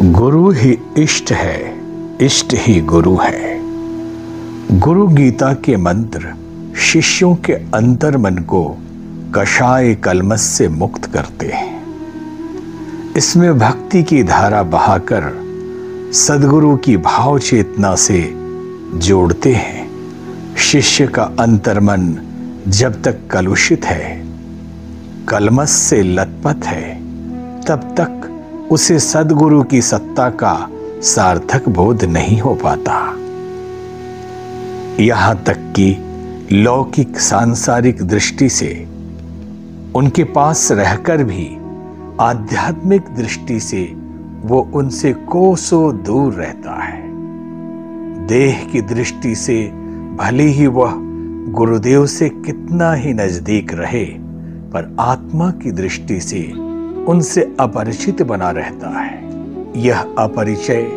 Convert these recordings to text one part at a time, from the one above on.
गुरु ही इष्ट है, इष्ट ही गुरु है। गुरु गीता के मंत्र शिष्यों के अंतर मन को कषाय कलमश से मुक्त करते हैं। इसमें भक्ति की धारा बहाकर सद्गुरु की भाव चेतना से जोड़ते हैं। शिष्य का अंतर्मन जब तक कलुषित है, कलमश से लथपथ है, तब तक उसे सद्गुरु की सत्ता का सार्थक बोध नहीं हो पाता। यहां तक कि लौकिक सांसारिक दृष्टि से उनके पास रहकर भी आध्यात्मिक दृष्टि से वो उनसे कोसों दूर रहता है। देह की दृष्टि से भले ही वह गुरुदेव से कितना ही नजदीक रहे, पर आत्मा की दृष्टि से उनसे अपरिचित बना रहता है। यह अपरिचय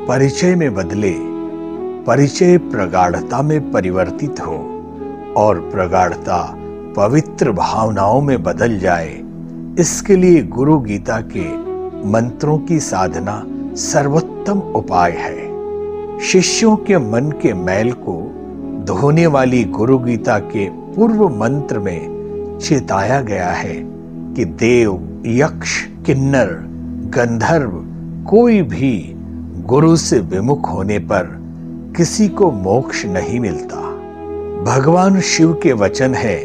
परिचय में बदले, परिचय प्रगाढ़ता में परिवर्तित हो और प्रगाढ़ता पवित्र भावनाओं में बदल जाए, इसके लिए गुरु गीता के मंत्रों की साधना सर्वोत्तम उपाय है। शिष्यों के मन के मैल को धोने वाली गुरु गीता के पूर्व मंत्र में चेताया गया है कि देव, यक्ष, किन्नर, गंधर्व कोई भी गुरु से विमुख होने पर किसी को मोक्ष नहीं मिलता। भगवान शिव के वचन है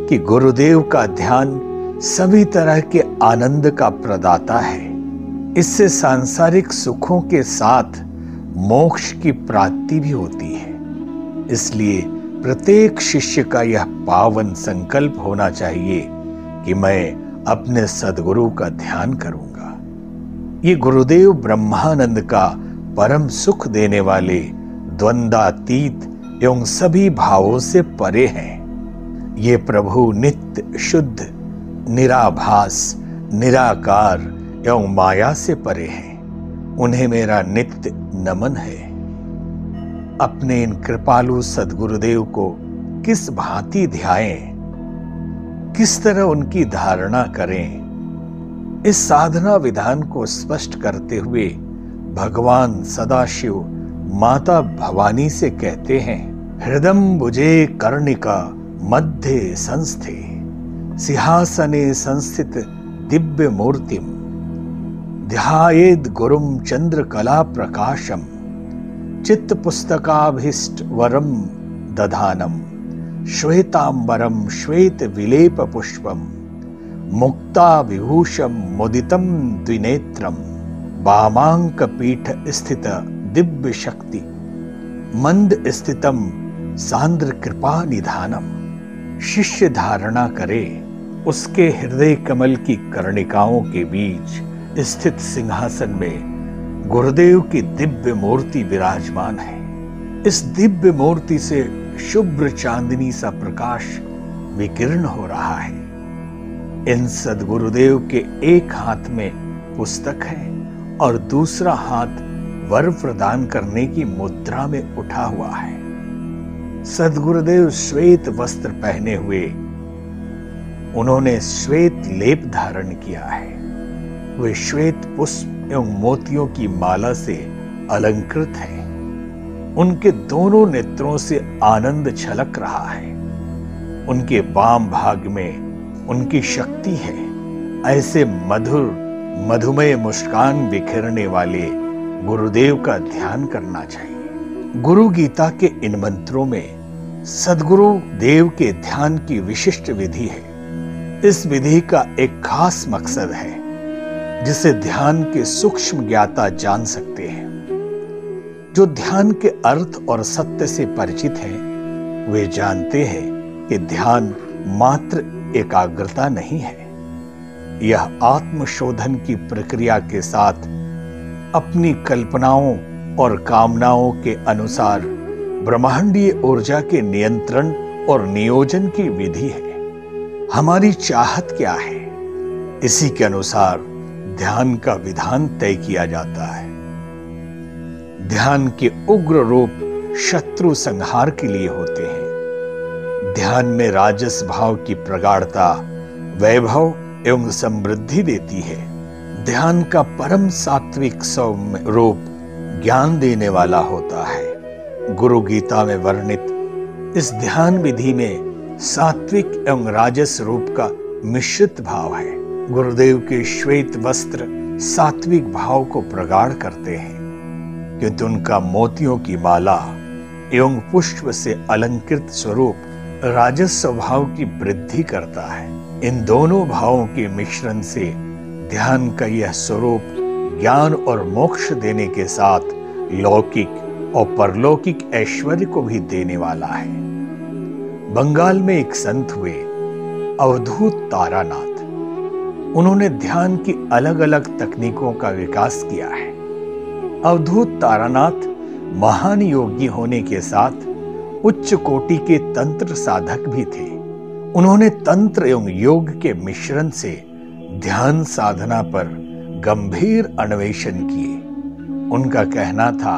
कि गुरुदेव का ध्यान सभी तरह के आनंद का प्रदाता है। इससे सांसारिक सुखों के साथ मोक्ष की प्राप्ति भी होती है। इसलिए प्रत्येक शिष्य का यह पावन संकल्प होना चाहिए कि मैं अपने सद्गुरु का ध्यान करूंगा। ये गुरुदेव ब्रह्मानंद का परम सुख देने वाले द्वंद्वातीत एवं सभी भावों से परे हैं। ये प्रभु नित्य शुद्ध, निराभास, निराकार एवं माया से परे हैं। उन्हें मेरा नित्य नमन है। अपने इन कृपालु सद्गुरुदेव को किस भांति ध्याएं, किस तरह उनकी धारणा करें, इस साधना विधान को स्पष्ट करते हुए भगवान सदाशिव माता भवानी से कहते हैं, हृदम भुजे कर्णिका मध्य संस्थे सिंहासने संस्थित दिव्य मूर्तिम ध्यायेद गुरुम चंद्र कला प्रकाशम चित्त पुस्तकाभीष्ट वरम दधानम श्वेतांबरम श्वेत विलेप पुष्पम मुक्ता विभूषम मुदितम द्विनेत्रम वामांक पीठ स्थित दिव्य शक्ति मंद स्थितम सांद्र कृपा निधानम। शिष्य धारणा करे उसके हृदय कमल की कर्णिकाओं के बीच स्थित सिंहासन में गुरुदेव की दिव्य मूर्ति विराजमान है। इस दिव्य मूर्ति से शुभ्र चांदनी सा प्रकाश विकीर्ण हो रहा है। इन सद्गुरुदेव के एक हाथ में पुस्तक है और दूसरा हाथ वर प्रदान करने की मुद्रा में उठा हुआ है। सद्गुरुदेव श्वेत वस्त्र पहने हुए, उन्होंने श्वेत लेप धारण किया है। वे श्वेत पुष्प एवं मोतियों की माला से अलंकृत हैं। उनके दोनों नेत्रों से आनंद छलक रहा है। उनके वाम भाग में उनकी शक्ति है। ऐसे मधुर मधुमेह मुस्कान बिखेरने वाले गुरुदेव का ध्यान करना चाहिए। गुरु गीता के इन मंत्रों में सद्गुरु देव के ध्यान की विशिष्ट विधि है। इस विधि का एक खास मकसद है जिसे ध्यान के सूक्ष्म ज्ञाता जान सकते हैं। जो ध्यान के अर्थ और सत्य से परिचित हैं, वे जानते हैं कि ध्यान मात्र एकाग्रता नहीं है। यह आत्मशोधन की प्रक्रिया के साथ अपनी कल्पनाओं और कामनाओं के अनुसार ब्रह्मांडीय ऊर्जा के नियंत्रण और नियोजन की विधि है। हमारी चाहत क्या है, इसी के अनुसार ध्यान का विधान तय किया जाता है। ध्यान के उग्र रूप शत्रु संहार के लिए होते हैं। ध्यान में राजस भाव की प्रगाढ़ता वैभव एवं समृद्धि देती है। ध्यान का परम सात्विक सौम्य रूप ज्ञान देने वाला होता है। गुरु गीता में वर्णित इस ध्यान विधि में सात्विक एवं राजस रूप का मिश्रित भाव है। गुरुदेव के श्वेत वस्त्र सात्विक भाव को प्रगाढ़ करते हैं, किंतु उनका मोतियों की माला एवं पुष्प से अलंकृत स्वरूप राजस स्वभाव की वृद्धि करता है। इन दोनों भावों के मिश्रण से ध्यान का यह स्वरूप ज्ञान और मोक्ष देने के साथ लौकिक और परलौकिक ऐश्वर्य को भी देने वाला है। बंगाल में एक संत हुए अवधूत तारानाथ। उन्होंने ध्यान की अलग अलग तकनीकों का विकास किया है। अवधूत तारानाथ महान योगी होने के साथ उच्च कोटि के तंत्र साधक भी थे। उन्होंने तंत्र एवं योग के मिश्रण से ध्यान साधना पर गंभीर अन्वेषण किए। उनका कहना था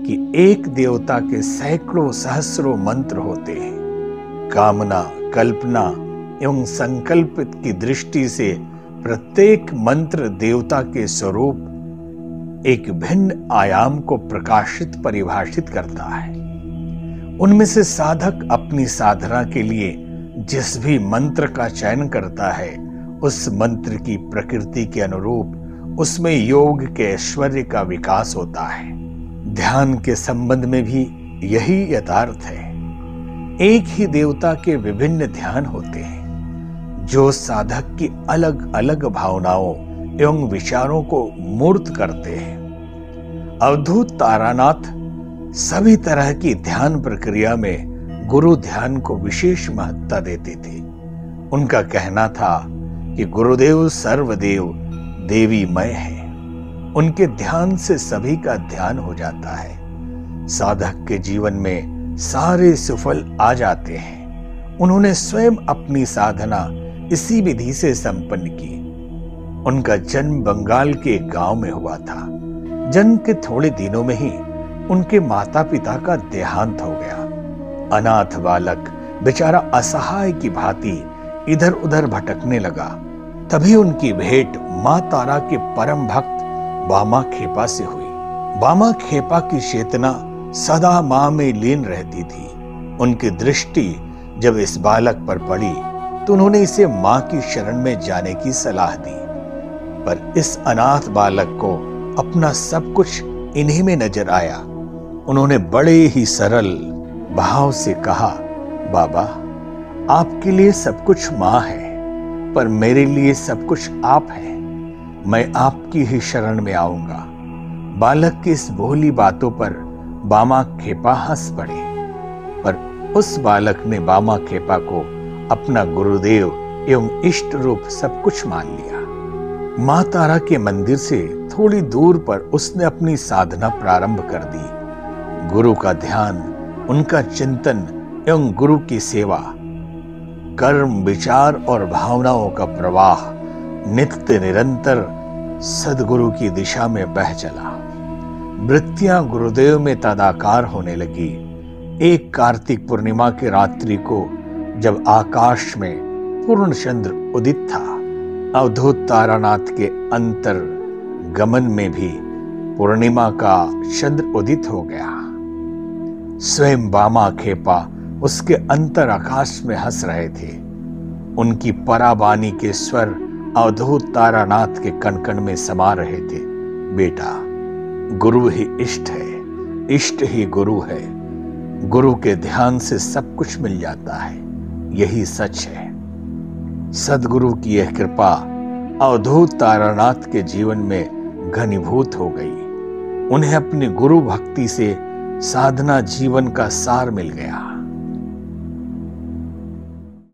कि एक देवता के सैकड़ों सहस्रों मंत्र होते हैं। कामना, कल्पना एवं संकल्पित की दृष्टि से प्रत्येक मंत्र देवता के स्वरूप एक भिन्न आयाम को परिभाषित करता है। उनमें से साधक अपनी साधना के लिए जिस भी मंत्र का चयन करता है, उस मंत्र की प्रकृति के अनुरूप उसमें योग के ऐश्वर्य का विकास होता है। ध्यान के संबंध में भी यही यथार्थ है। एक ही देवता के विभिन्न ध्यान होते हैं, जो साधक की अलग अलग भावनाओं एवं विचारों को मूर्त करते हैं। अवधूत तारानाथ सभी तरह की ध्यान प्रक्रिया में गुरु ध्यान को विशेष महत्ता देते थे। उनका कहना था कि गुरुदेव सर्वदेव देवीमय है। उनके ध्यान से सभी का ध्यान हो जाता है। साधक के जीवन में सारे सुफल आ जाते हैं। उन्होंने स्वयं अपनी साधना इसी विधि से संपन्न की। उनका जन्म बंगाल के एक गांव में हुआ था। जन्म के थोड़े दिनों में ही उनके माता पिता का देहांत हो गया। अनाथ बालक बेचारा असहाय की भांति इधर उधर भटकने लगा। तभी उनकी भेंट मां तारा के परम भक्त बामा खेपा से हुई। बामा खेपा की चेतना सदा मां में लीन रहती थी। उनकी दृष्टि जब इस बालक पर पड़ी तो उन्होंने इसे मां की शरण में जाने की सलाह दी। पर इस अनाथ बालक को अपना सब कुछ इन्हीं में नजर आया। उन्होंने बड़े ही सरल भाव से कहा, बाबा, आपके लिए सब कुछ मां है, पर मेरे लिए सब कुछ आप हैं। मैं आपकी ही शरण में आऊंगा। बालक की इस भोली बातों पर बामा खेपा हंस पड़े, पर उस बालक ने बामा खेपा को अपना गुरुदेव एवं इष्ट रूप सब कुछ मान लिया। मां तारा के मंदिर से थोड़ी दूर पर उसने अपनी साधना प्रारंभ कर दी। गुरु का ध्यान, उनका चिंतन एवं गुरु की सेवा, कर्म, विचार और भावनाओं का प्रवाह नित्य निरंतर सदगुरु की दिशा में बह चला। वृत्तियां गुरुदेव में तदाकार होने लगी। एक कार्तिक पूर्णिमा की रात्रि को जब आकाश में पूर्ण चंद्र उदित था, अवधूत तारानाथ के अंतर गमन में भी पूर्णिमा का चंद्र उदित हो गया। स्वयं बामा खेपा उसके अंतर आकाश में हंस रहे थे। उनकी पराबानी के स्वर अवधूत तारानाथ के कण में समा रहे थे। बेटा, गुरु ही इष्ट है, इष्ट ही गुरु है। गुरु के ध्यान से सब कुछ मिल जाता है, यही सच है। सदगुरु की यह कृपा अवधूत तारानाथ के जीवन में घनीभूत हो गई। उन्हें अपनी गुरु भक्ति से साधना जीवन का सार मिल गया।